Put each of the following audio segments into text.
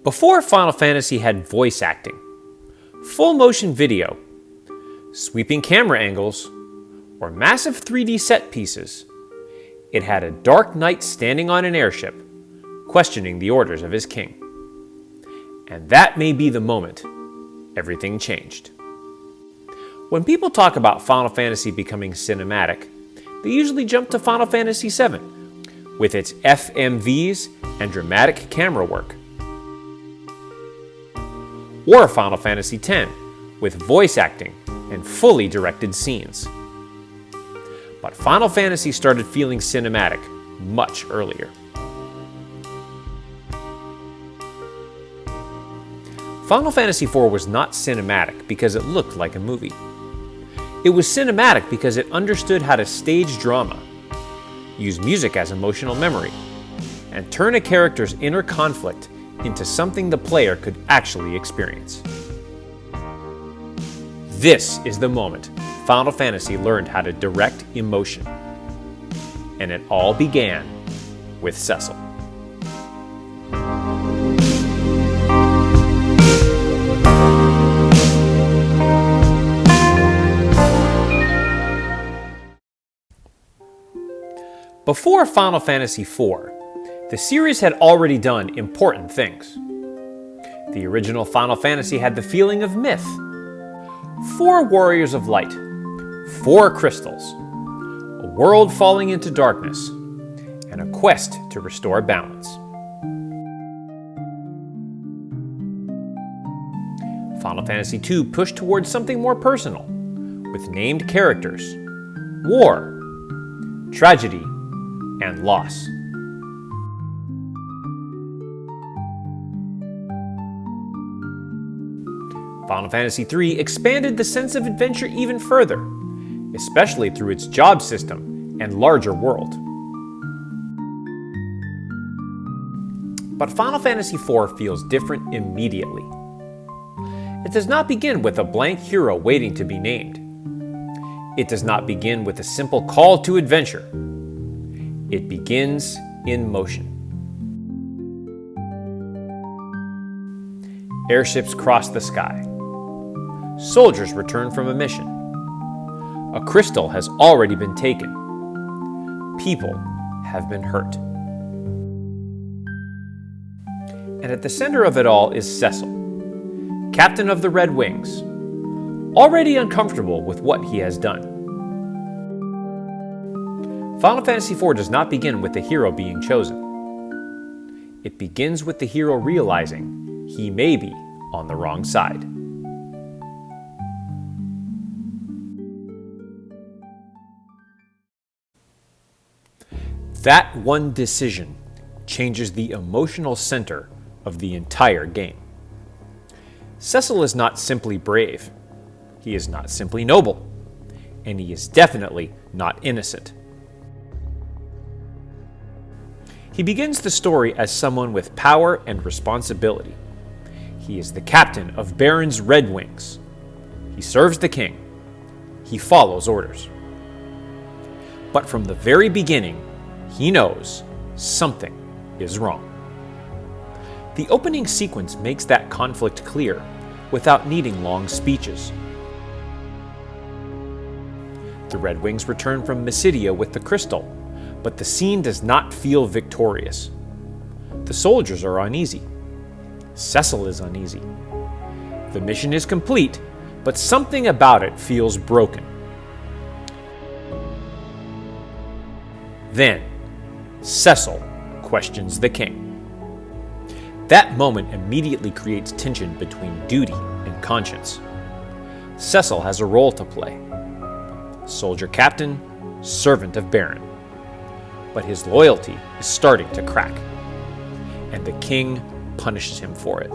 Before Final Fantasy had voice acting, full motion video, sweeping camera angles, or massive 3D set pieces, it had a dark knight standing on an airship, questioning the orders of his king. And that may be the moment everything changed. When people talk about Final Fantasy becoming cinematic, they usually jump to Final Fantasy VII, with its FMVs and dramatic camera work. Or Final Fantasy X, with voice acting and fully directed scenes. But Final Fantasy started feeling cinematic much earlier. Final Fantasy IV was not cinematic because it looked like a movie. It was cinematic because it understood how to stage drama, use music as emotional memory, and turn a character's inner conflict into something the player could actually experience. This is the moment Final Fantasy learned how to direct emotion. And it all began with Cecil. Before Final Fantasy IV, the series had already done important things. The original Final Fantasy had the feeling of myth. 4 warriors of light, 4 crystals, a world falling into darkness, and a quest to restore balance. Final Fantasy II pushed towards something more personal, with named characters, war, tragedy, and loss. Final Fantasy III expanded the sense of adventure even further, especially through its job system and larger world. But Final Fantasy IV feels different immediately. It does not begin with a blank hero waiting to be named. It does not begin with a simple call to adventure. It begins in motion. Airships cross the sky. Soldiers return from a mission. A crystal has already been taken. People have been hurt. And at the center of it all is Cecil, captain of the Red Wings, already uncomfortable with what he has done. Final Fantasy IV does not begin with the hero being chosen. It begins with the hero realizing he may be on the wrong side. That one decision changes the emotional center of the entire game. Cecil is not simply brave, he is not simply noble, and he is definitely not innocent. He begins the story as someone with power and responsibility. He is the captain of Baron's Red Wings. He serves the king. He follows orders. But from the very beginning, he knows something is wrong. The opening sequence makes that conflict clear without needing long speeches. The Red Wings return from Mysidia with the crystal, but the scene does not feel victorious. The soldiers are uneasy. Cecil is uneasy. The mission is complete, but something about it feels broken. Then, Cecil questions the king. That moment immediately creates tension between duty and conscience. Cecil has a role to play. Soldier captain, servant of Baron. But his loyalty is starting to crack, and the king punishes him for it.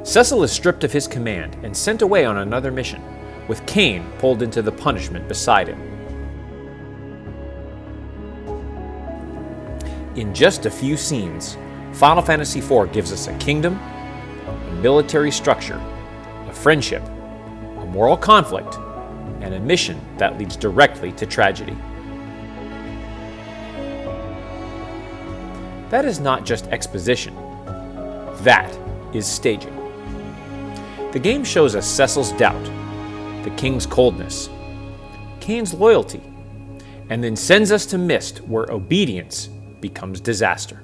Cecil is stripped of his command and sent away on another mission, with Kain pulled into the punishment beside him. In just a few scenes, Final Fantasy IV gives us a kingdom, a military structure, a friendship, a moral conflict, and a mission that leads directly to tragedy. That is not just exposition. That is staging. The game shows us Cecil's doubt, the king's coldness, Kane's loyalty, and then sends us to Mist, where obedience becomes disaster.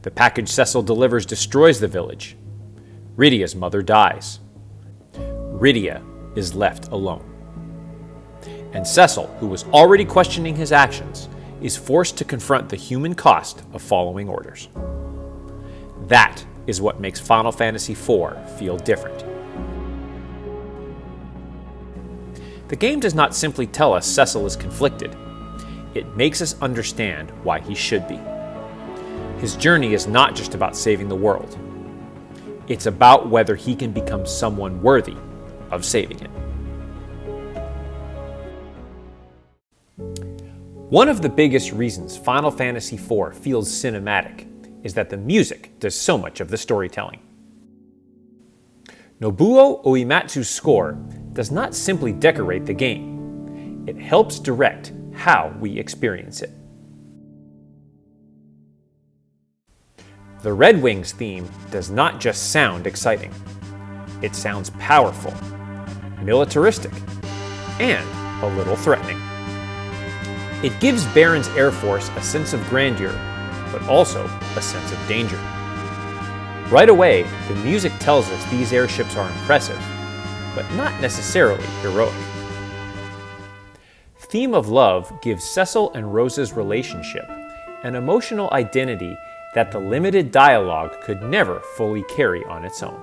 The package Cecil delivers destroys the village. Rydia's mother dies. Rydia is left alone. And Cecil, who was already questioning his actions, is forced to confront the human cost of following orders. That is what makes Final Fantasy IV feel different. The game does not simply tell us Cecil is conflicted. It makes us understand why he should be. His journey is not just about saving the world. It's about whether he can become someone worthy of saving it. One of the biggest reasons Final Fantasy IV feels cinematic is that the music does so much of the storytelling. Nobuo Uematsu's score does not simply decorate the game. It helps direct how we experience it. The Red Wings theme does not just sound exciting. It sounds powerful, militaristic, and a little threatening. It gives Baron's Air Force a sense of grandeur, but also a sense of danger. Right away, the music tells us these airships are impressive, but not necessarily heroic. Theme of Love gives Cecil and Rosa's relationship an emotional identity that the limited dialogue could never fully carry on its own.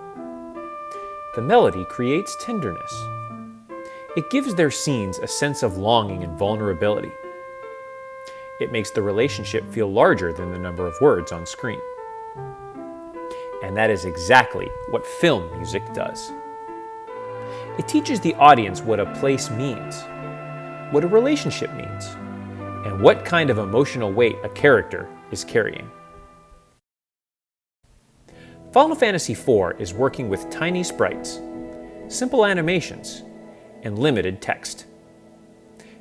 The melody creates tenderness. It gives their scenes a sense of longing and vulnerability. It makes the relationship feel larger than the number of words on screen. And that is exactly what film music does. It teaches the audience what a place means, what a relationship means, and what kind of emotional weight a character is carrying. Final Fantasy IV is working with tiny sprites, simple animations, and limited text.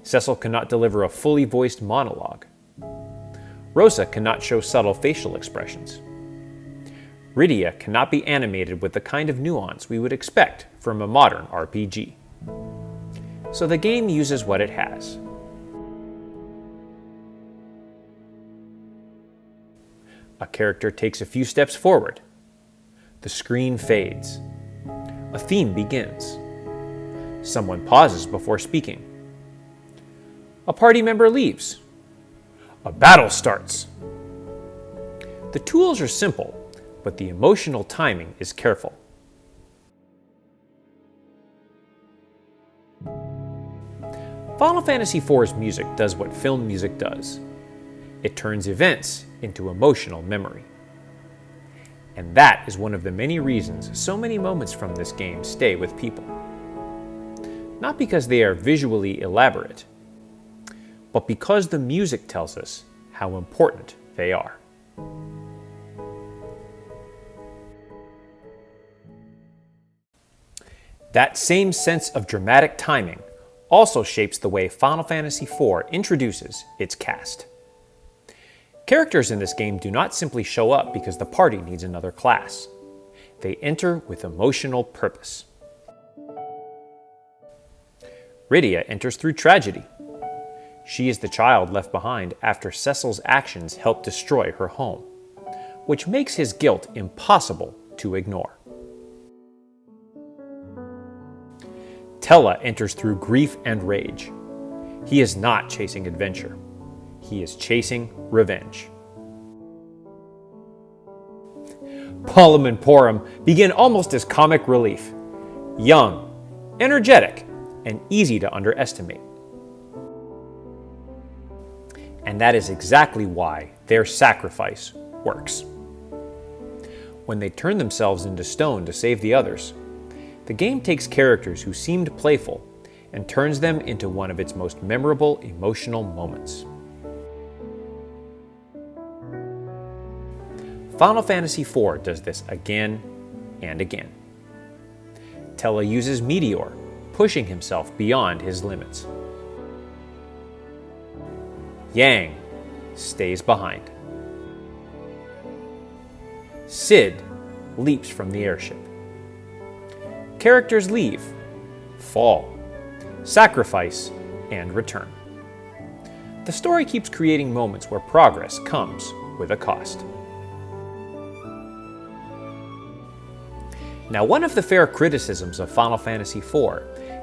Cecil cannot deliver a fully voiced monologue. Rosa cannot show subtle facial expressions. Rydia cannot be animated with the kind of nuance we would expect from a modern RPG. So the game uses what it has. A character takes a few steps forward. The screen fades. A theme begins. Someone pauses before speaking. A party member leaves. A battle starts. The tools are simple, but the emotional timing is careful. Final Fantasy IV's music does what film music does. It turns events into emotional memory. And that is one of the many reasons so many moments from this game stay with people. Not because they are visually elaborate, but because the music tells us how important they are. That same sense of dramatic timing also shapes the way Final Fantasy IV introduces its cast. Characters in this game do not simply show up because the party needs another class. They enter with emotional purpose. Rydia enters through tragedy. She is the child left behind after Cecil's actions helped destroy her home, which makes his guilt impossible to ignore. Tella enters through grief and rage. He is not chasing adventure. He is chasing revenge. Palom and Porom begin almost as comic relief. Young, energetic, and easy to underestimate. And that is exactly why their sacrifice works. When they turn themselves into stone to save the others, the game takes characters who seemed playful and turns them into one of its most memorable emotional moments. Final Fantasy IV does this again and again. Tella uses Meteor, pushing himself beyond his limits. Yang stays behind. Sid leaps from the airship. Characters leave, fall, sacrifice, and return. The story keeps creating moments where progress comes with a cost. Now, one of the fair criticisms of Final Fantasy IV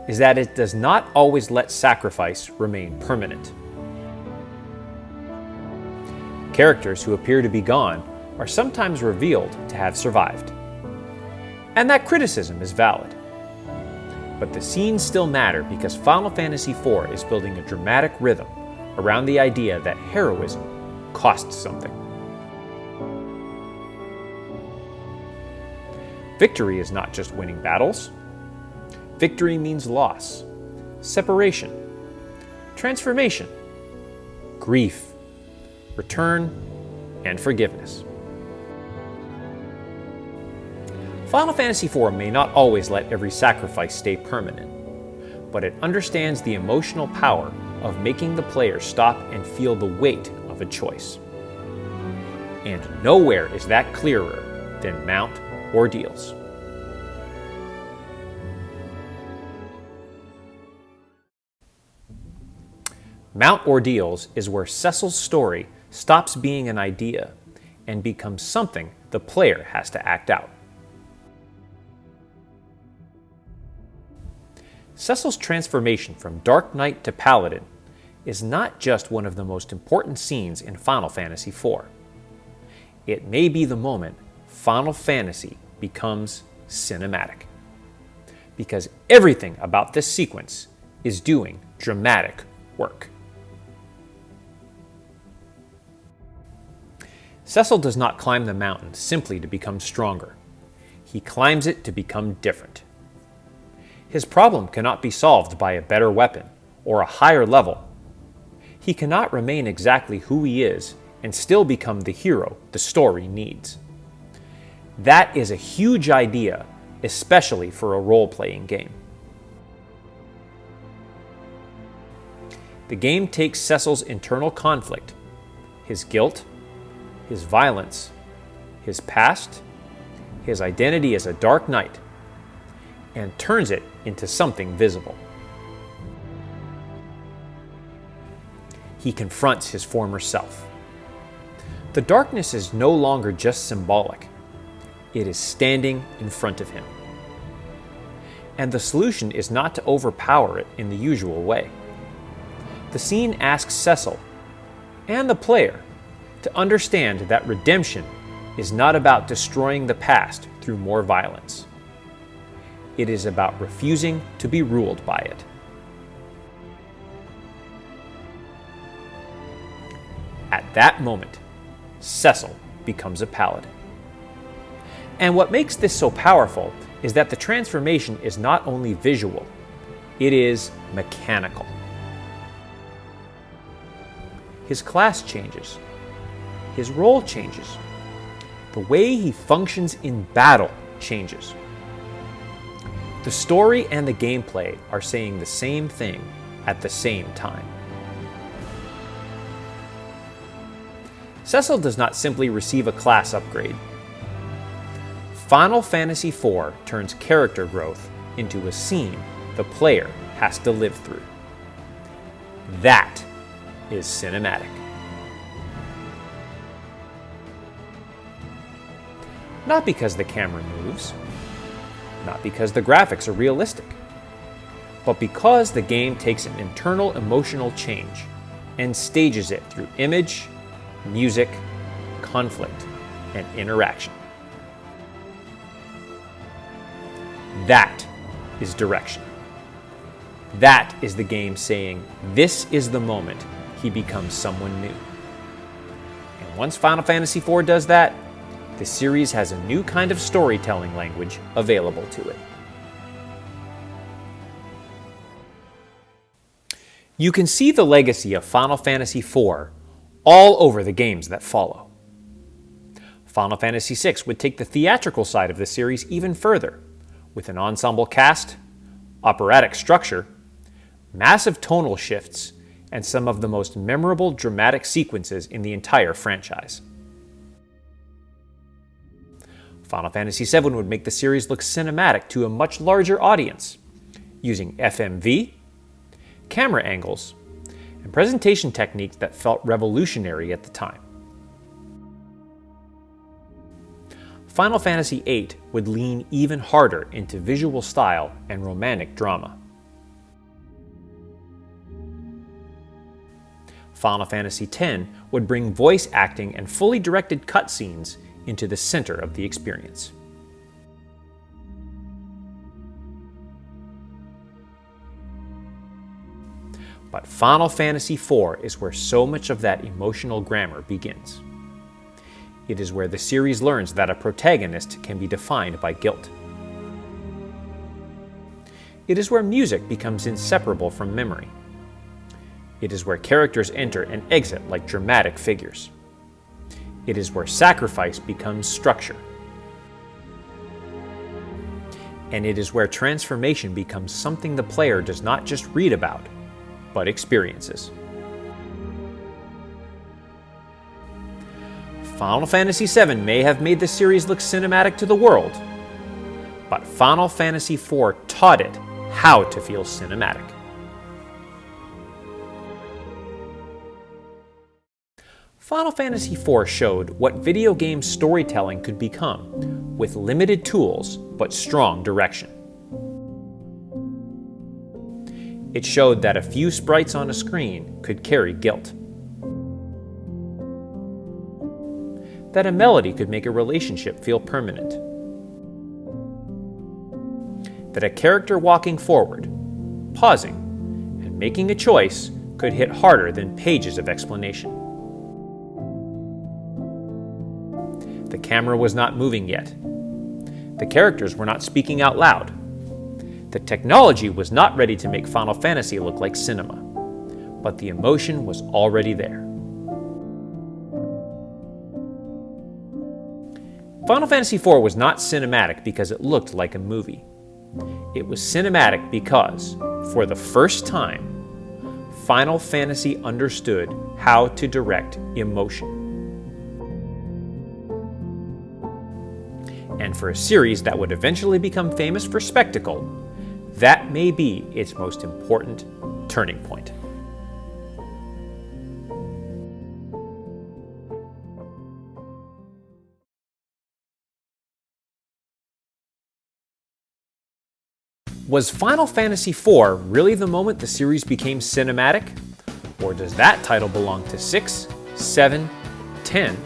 is that it does not always let sacrifice remain permanent. Characters who appear to be gone are sometimes revealed to have survived. And that criticism is valid. But the scenes still matter because Final Fantasy IV is building a dramatic rhythm around the idea that heroism costs something. Victory is not just winning battles. Victory means loss, separation, transformation, grief, return, and forgiveness. Final Fantasy IV may not always let every sacrifice stay permanent, but it understands the emotional power of making the player stop and feel the weight of a choice. And nowhere is that clearer than Mount Ordeals. Mount Ordeals is where Cecil's story stops being an idea and becomes something the player has to act out. Cecil's transformation from Dark Knight to Paladin is not just one of the most important scenes in Final Fantasy IV. It may be the moment Final Fantasy becomes cinematic, because everything about this sequence is doing dramatic work. Cecil does not climb the mountain simply to become stronger. He climbs it to become different. His problem cannot be solved by a better weapon or a higher level. He cannot remain exactly who he is and still become the hero the story needs. That is a huge idea, especially for a role-playing game. The game takes Cecil's internal conflict, his guilt, his violence, his past, his identity as a Dark Knight, and turns it into something visible. He confronts his former self. The darkness is no longer just symbolic. It is standing in front of him. And the solution is not to overpower it in the usual way. The scene asks Cecil and the player to understand that redemption is not about destroying the past through more violence. It is about refusing to be ruled by it. At that moment, Cecil becomes a paladin. And what makes this so powerful is that the transformation is not only visual, it is mechanical. His class changes. His role changes. The way he functions in battle changes. The story and the gameplay are saying the same thing at the same time. Cecil does not simply receive a class upgrade. Final Fantasy IV turns character growth into a scene the player has to live through. That is cinematic. Not because the camera moves, not because the graphics are realistic, but because the game takes an internal emotional change and stages it through image, music, conflict, and interaction. That is direction. That is the game saying, this is the moment he becomes someone new. And once Final Fantasy IV does that, the series has a new kind of storytelling language available to it. You can see the legacy of Final Fantasy IV all over the games that follow. Final Fantasy VI would take the theatrical side of the series even further, with an ensemble cast, operatic structure, massive tonal shifts, and some of the most memorable dramatic sequences in the entire franchise. Final Fantasy VII would make the series look cinematic to a much larger audience, using FMV, camera angles, and presentation techniques that felt revolutionary at the time. Final Fantasy VIII would lean even harder into visual style and romantic drama. Final Fantasy X would bring voice acting and fully directed cutscenes into the center of the experience. But Final Fantasy IV is where so much of that emotional grammar begins. It is where the series learns that a protagonist can be defined by guilt. It is where music becomes inseparable from memory. It is where characters enter and exit like dramatic figures. It is where sacrifice becomes structure. And it is where transformation becomes something the player does not just read about, but experiences. Final Fantasy VII may have made the series look cinematic to the world, but Final Fantasy IV taught it how to feel cinematic. Final Fantasy IV showed what video game storytelling could become with limited tools but strong direction. It showed that a few sprites on a screen could carry guilt. That a melody could make a relationship feel permanent. That a character walking forward, pausing, and making a choice could hit harder than pages of explanation. The camera was not moving yet. The characters were not speaking out loud. The technology was not ready to make Final Fantasy look like cinema, but the emotion was already there. Final Fantasy IV was not cinematic because it looked like a movie. It was cinematic because, for the first time, Final Fantasy understood how to direct emotion. And for a series that would eventually become famous for spectacle, that may be its most important turning point. Was Final Fantasy IV really the moment the series became cinematic? Or does that title belong to 6, 7, 10,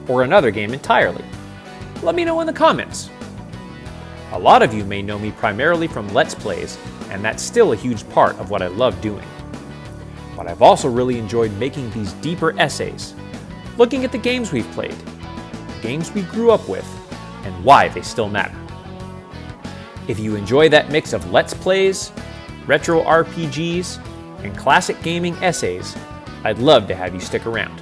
or another game entirely? Let me know in the comments. A lot of you may know me primarily from Let's Plays, and that's still a huge part of what I love doing. But I've also really enjoyed making these deeper essays, looking at the games we've played, games we grew up with, and why they still matter. If you enjoy that mix of Let's Plays, retro RPGs, and classic gaming essays, I'd love to have you stick around.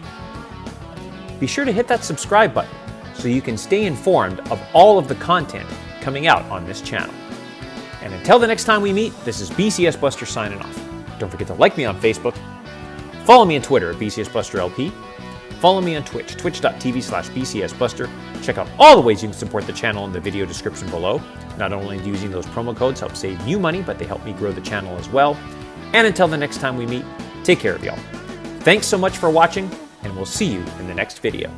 Be sure to hit that subscribe button so you can stay informed of all of the content coming out on this channel. And until the next time we meet, this is BCSBuster signing off. Don't forget to like me on Facebook, follow me on Twitter at BCSBusterLP, follow me on Twitch, twitch.tv/BCSBuster. Check out all the ways you can support the channel in the video description below. Not only do using those promo codes help save you money, but they help me grow the channel as well. And until the next time we meet, take care of y'all. Thanks so much for watching, and we'll see you in the next video.